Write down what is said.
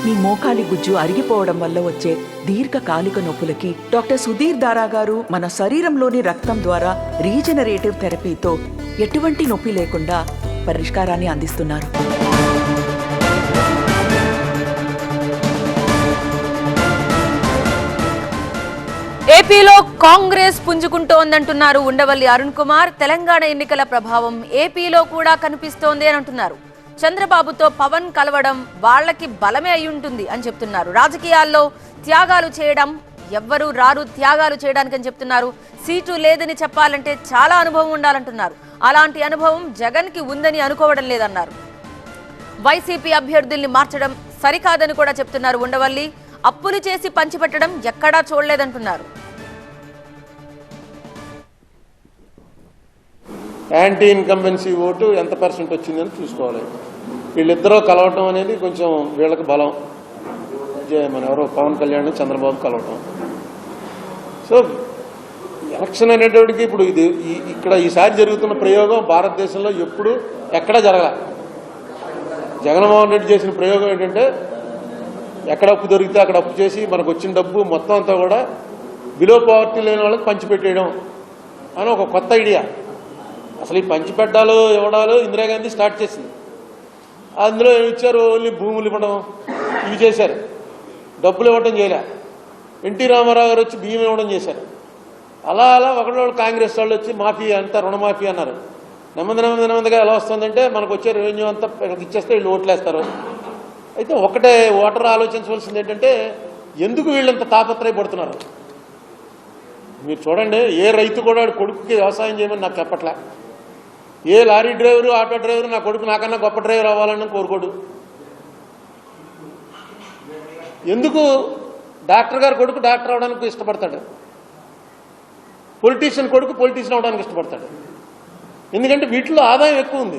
మీ మోకాలి గుజ్జు అరిగిపోవడం వల్ల వచ్చే దీర్ఘకాలిక నొప్పులకి డాక్టర్ సుధీర్ దారా గారు మన శరీరంలోని రక్తం ద్వారా రీజనరేటివ్ థెరపీతో ఎటువంటి నొప్పి లేకుండా పరిష్కారాన్ని అందిస్తున్నారు. ఏపీలో కాంగ్రెస్ పుంజుకుంటోందంటున్నారు ఉండవల్లి అరుణ్ కుమార్. తెలంగాణ ఎన్నికల ప్రభావం ఏపీలో కూడా కనిపిస్తోంది అని అంటున్నారు. చంద్రబాబుతో పవన్ కలవడం వాళ్ళకి బలమే అయి ఉంటుంది అని చెప్తున్నారు. రాజకీయాల్లో త్యాగాలు చేయడం ఎవ్వరూ రారు త్యాగాలు చేయడానికి అని చెప్తున్నారు. సీటు లేదని చెప్పాలంటే చాలా అనుభవం ఉండాలంటున్నారు. అలాంటి అనుభవం జగన్ కి ఉందని అనుకోవడం లేదన్నారు. వైసీపీ అభ్యర్థుల్ని మార్చడం సరికాదని కూడా చెప్తున్నారు ఉండవల్లి. అప్పులు చేసి పంచిపెట్టడం ఎక్కడా చూడలేదంటున్నారు. యాంటీ ఇన్కంబెన్సీ ఓటు ఎంత పర్సెంట్ వచ్చిందని చూసుకోవాలి. వీళ్ళిద్దరూ కలవటం అనేది కొంచెం వీళ్ళకి బలం. మన ఎవరో పవన్ కళ్యాణ్ చంద్రబాబు కలవటం. సో ఎలక్షన్ అనేటప్పటికి ఇప్పుడు ఇది ఇక్కడ ఈసారి జరుగుతున్న ప్రయోగం భారతదేశంలో ఎప్పుడు ఎక్కడా జరగాల. జగన్మోహన్ రెడ్డి చేసిన ప్రయోగం ఏంటంటే ఎక్కడ అప్పు దొరికితే అక్కడ అప్పు చేసి మనకు వచ్చిన డబ్బు మొత్తం అంతా కూడా బిలో పావర్టీ లేని వాళ్ళకి పంచిపెట్టేయడం అని ఒక కొత్త ఐడియా. అసలు ఈ పంచిపెట్టాలు ఇవ్వడాలు ఇందిరాగాంధీ స్టార్ట్ చేసింది. అందులో ఏమి ఇచ్చారు? ఓన్లీ భూములు ఇవ్వడం ఇవి చేశారు, డబ్బులు ఇవ్వడం చేయలే. ఎన్టీ రామారావు గారు వచ్చి బియ్యం ఇవ్వడం చేశారు. అలా అలా ఒకళ్ళు కాంగ్రెస్ వాళ్ళు వచ్చి మాఫీ అంతా రుణమాఫీ అన్నారు. నెమ్మదిగా ఎలా వస్తుందంటే మనకు వచ్చే రెవెన్యూ అంతా ఇచ్చేస్తే వీళ్ళు ఓట్లేస్తారు. అయితే ఒకటే ఓటర్ ఆలోచించవలసింది ఏంటంటే ఎందుకు వీళ్ళంత తాపత్రయపడుతున్నారు. మీరు చూడండి, ఏ రైతు కూడా కొడుకుకి వ్యవసాయం చేయమని నాకు చెప్పట్లే. ఏ లారీ డ్రైవరు ఆటో డ్రైవరు నా కొడుకు నాకన్నా గొప్ప డ్రైవర్ అవ్వాలని కోరుకోడు. ఎందుకు డాక్టర్ గారు కొడుకు డాక్టర్ అవడానికి ఇష్టపడతాడు, పొలిటీషియన్ కొడుకు పొలిటీషియన్ అవడానికి ఇష్టపడతాడు. ఎందుకంటే వీటిలో ఆదాయం ఎక్కువ ఉంది.